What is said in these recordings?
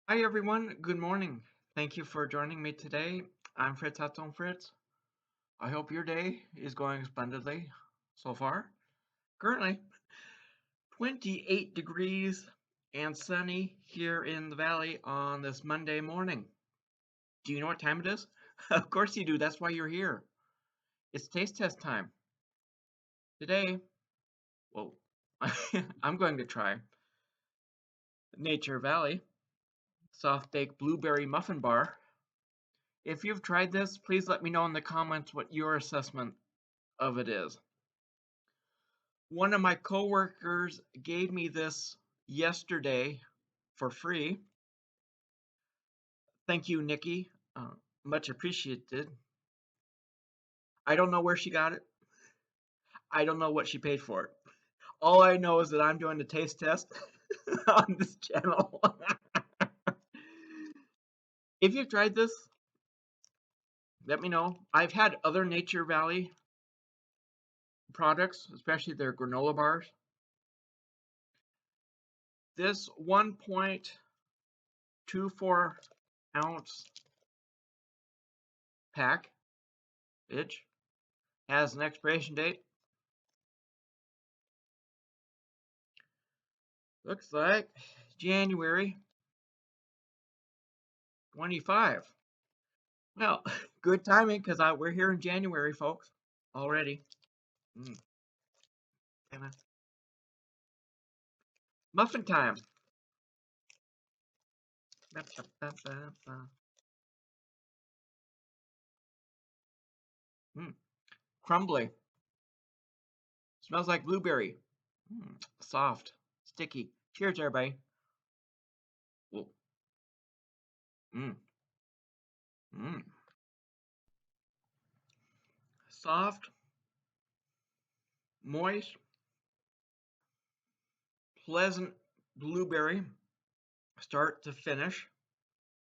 Hi everyone, good morning. Thank you for joining me today. I'm Fritz Fritz. I hope your day is going splendidly so far. Currently 28 degrees and sunny here in the valley on this Monday morning. Do you know what time it is? Of course you do, that's why you're here. It's taste test time. Today, well, I'm going to try Nature Valley soft baked blueberry muffin bar. If you've tried this, please let me know in the comments what your assessment of it is. One of my coworkers gave me this yesterday for free. Thank you, Nikki. Much appreciated. I don't know where she got it. I don't know what she paid for it. All I know is that I'm doing the taste test on this channel. If you've tried this, let me know. I've had other Nature Valley products, especially their granola bars. This 1.24 ounce pack has an expiration date. Looks like January 25. Well, good timing because we're here in January, folks, already. Mm. Muffin time. Mm. Crumbly. Smells like blueberry. Soft. Sticky. Cheers, everybody. Whoa. Mm. Mm. Soft, moist, pleasant blueberry, start to finish.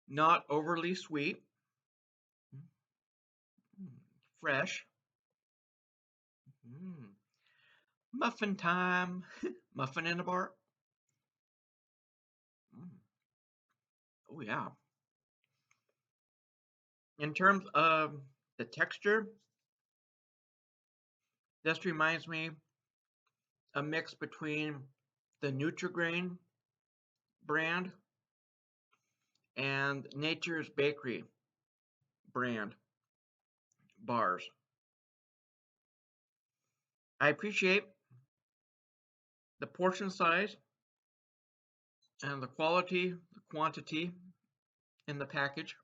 Not overly sweet. Fresh. Mm. Muffin time. Muffin in a bar. Mm. Oh, yeah. In terms of the texture, this reminds me a mix between the Nutri-Grain brand and Nature's Bakery brand bars. I appreciate the portion size and the quality, the quantity in the package.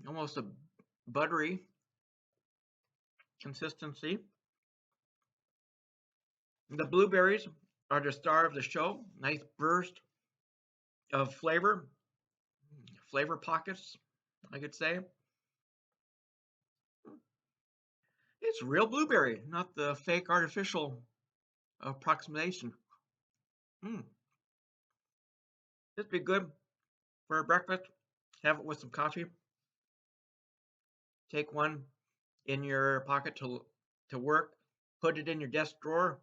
Almost a buttery consistency. The blueberries are the star of the show. Nice burst of flavor pockets, I could say. It's real blueberry, not the fake artificial approximation. Mm. This would be good for a breakfast. Have it with some coffee. Take one in your pocket to work. Put it in your desk drawer.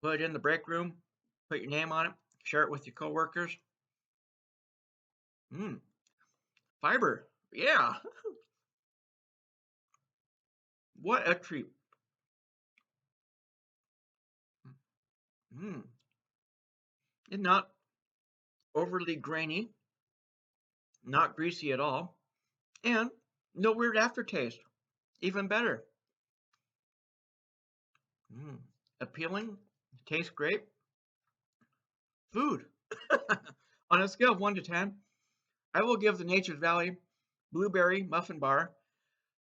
Put it in the break room. Put your name on it. Share it with your coworkers. Mm. Fiber. Yeah. What a treat. Mm. It's not overly grainy. Not greasy at all. And no weird aftertaste. Even better. Mm. Appealing. Tastes great. Food. On a scale of 1 to 10, I will give the Nature's Valley Blueberry Muffin Bar,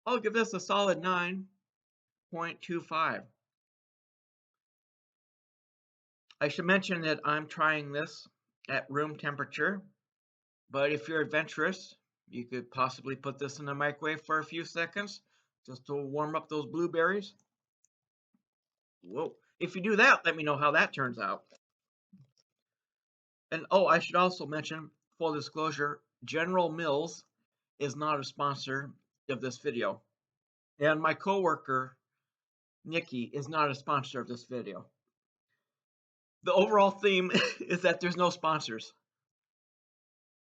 I'll give this a solid 9.25. I should mention that I'm trying this at room temperature, but if you're adventurous, you could possibly put this in the microwave for a few seconds just to warm up those blueberries. Whoa. If you do that, let me know how that turns out. And oh, I should also mention, full disclosure, General Mills is not a sponsor of this video. And my coworker, Nikki, is not a sponsor of this video. The overall theme is that there's no sponsors.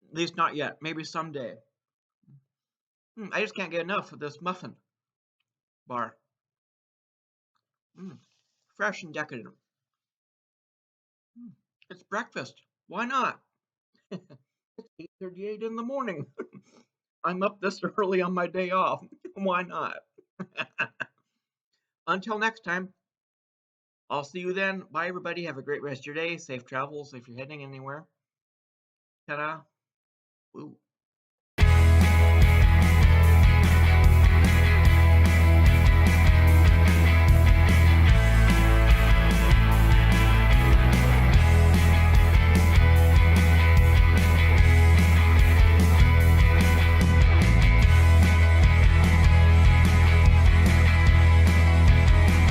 At least not yet. Maybe someday. I just can't get enough of this muffin bar. Fresh and decadent. It's breakfast. Why not? It's 8:38 in the morning. I'm up this early on my day off. Why not? Until next time, I'll see you then. Bye, everybody. Have a great rest of your day. Safe travels if you're heading anywhere. Ta-da. Woo.